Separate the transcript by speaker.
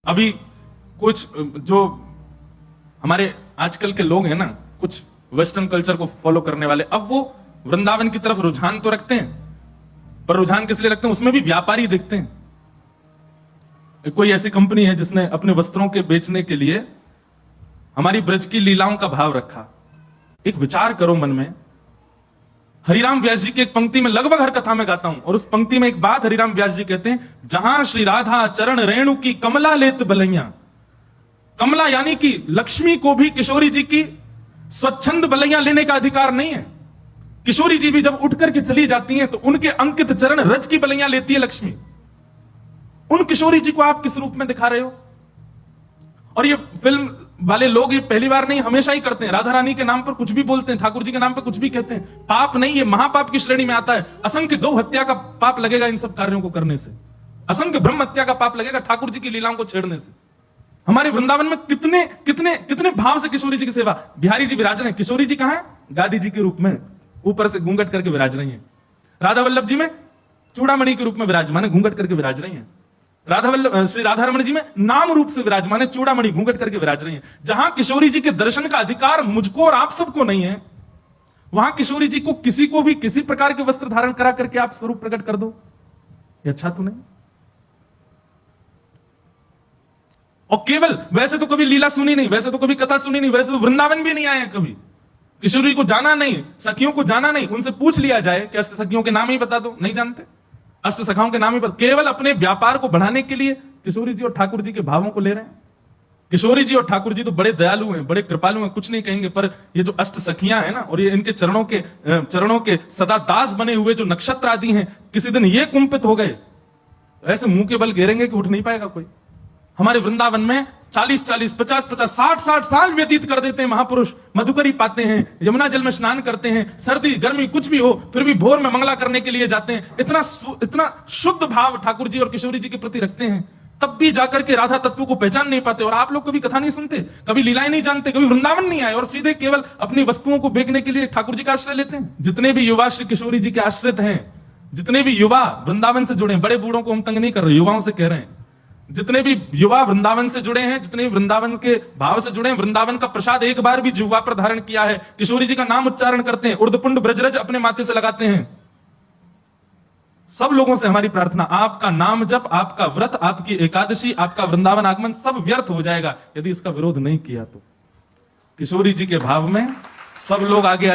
Speaker 1: अभी कुछ जो हमारे आजकल के लोग हैं ना, कुछ वेस्टर्न कल्चर को फॉलो करने वाले, अब वो वृंदावन की तरफ रुझान तो रखते हैं, पर रुझान किस लिए रखते हैं? उसमें भी व्यापारी दिखते हैं। कोई ऐसी कंपनी है जिसने अपने वस्त्रों के बेचने के लिए हमारी ब्रज की लीलाओं का भाव रखा। एक विचार करो मन में, हरिराम व्यास जी की एक पंक्ति में लगभग हर कथा में गाता हूं, और उस पंक्ति में एक बात हरिराम व्यास जी कहते हैं, जहां श्री राधा चरण रेणु की कमला लेत बलैया। कमला यानी कि लक्ष्मी को भी किशोरी जी की स्वच्छंद बलैया लेने का अधिकार नहीं है। किशोरी जी भी जब उठ करके चली जाती हैं तो उनके अंकित चरण रज की बलैया लेती है लक्ष्मी। उन किशोरी जी को आप किस रूप में दिखा रहे हो? और ये फिल्म वाले लोग ये पहली बार नहीं, हमेशा ही करते हैं। राधा रानी के नाम पर कुछ भी बोलते हैं, ठाकुर जी के नाम पर कुछ भी कहते हैं। पाप नहीं, ये महापाप की श्रेणी में आता है। असंख्य गौ हत्या का पाप लगेगा इन सब कार्यों को करने से, असंख्य ब्रह्म हत्या का पाप लगेगा ठाकुर जी की लीलाओं को छेड़ने से। हमारे वृंदावन में कितने कितने कितने भाव से किशोरी जी की सेवा। बिहारी जी विराज रहे हैं, किशोरी जी कहां है? गादी जी के रूप में ऊपर से घूंघट करके विराज रही हैं। राधा वल्लभ जी में चूड़ामणि के रूप में विराजमान है, घूंघट करके विराज रही हैं। राधा वल्लभ श्री राधा रमण जी में नाम रूप से विराजमान है, चूड़ामणि घूंघट करके विराज रही हैं। जहां किशोरी जी के दर्शन का अधिकार मुझको और आप सबको नहीं है, वहां किशोरी जी को किसी को भी किसी प्रकार के वस्त्र धारण करा करके आप स्वरूप प्रकट कर दो, ये अच्छा तो नहीं? और केवल वैसे तो कभी लीला सुनी नहीं, वैसे तो कभी कथा सुनी नहीं, वैसे तो वृंदावन भी नहीं आए कभी, किशोरी को जाना नहीं, सखियों को जाना नहीं। उनसे पूछ लिया जाए कि अष्ट सखियों के नाम ही बता दो, नहीं जानते। अष्ट सखाओं के नाम ही बता, केवल अपने व्यापार को बढ़ाने के लिए किशोरी जी और ठाकुर जी के भावों को ले रहे हैं। किशोरी जी और ठाकुर जी तो बड़े दयालु हैं, बड़े कृपालु हैं, कुछ नहीं कहेंगे, पर ये जो अष्ट सखियां हैं ना, और ये इनके चरणों के सदा दास बने हुए जो नक्षत्र आदि हैं, किसी दिन ये कुंपित हो गए, ऐसे मुंह के बल घेरेंगे कि उठ नहीं पाएगा कोई। हमारे वृंदावन में 40-40, 50-50, 60-60 साल व्यतीत कर देते हैं महापुरुष। मधुकरी पाते हैं, यमुना जल में स्नान करते हैं, सर्दी गर्मी कुछ भी हो फिर भी भोर में मंगला करने के लिए जाते हैं। इतना शुद्ध भाव ठाकुर जी और किशोरी जी के प्रति रखते हैं, तब भी जाकर के राधा तत्व को पहचान नहीं पाते। और आप लोग कभी कथा नहीं सुनते, कभी लीलाएं नहीं जानते, कभी वृंदावन नहीं आए, और सीधे केवल अपनी वस्तुओं को बेचने के लिए ठाकुर जी का आश्रय लेते हैं। जितने भी युवा श्री किशोरी जी के आश्रित हैं, जितने भी युवा वृंदावन से जुड़े, बड़े बूढ़ों को हम तंग नहीं कर रहे, युवाओं से कह रहे हैं, जितने भी युवा वृंदावन से जुड़े हैं, जितने भी वृंदावन के भाव से जुड़े हैं, वृंदावन का प्रसाद एक बार भी जिह्वा पर धारण किया है, किशोरी जी का नाम उच्चारण करते हैं, उर्दपुंड ब्रजरज अपने माथे से लगाते हैं, सब लोगों से हमारी प्रार्थना, आपका नाम जप, आपका व्रत, आपकी एकादशी, आपका वृंदावन आगमन सब व्यर्थ हो जाएगा यदि इसका विरोध नहीं किया तो। किशोरी जी के भाव में सब लोग आगे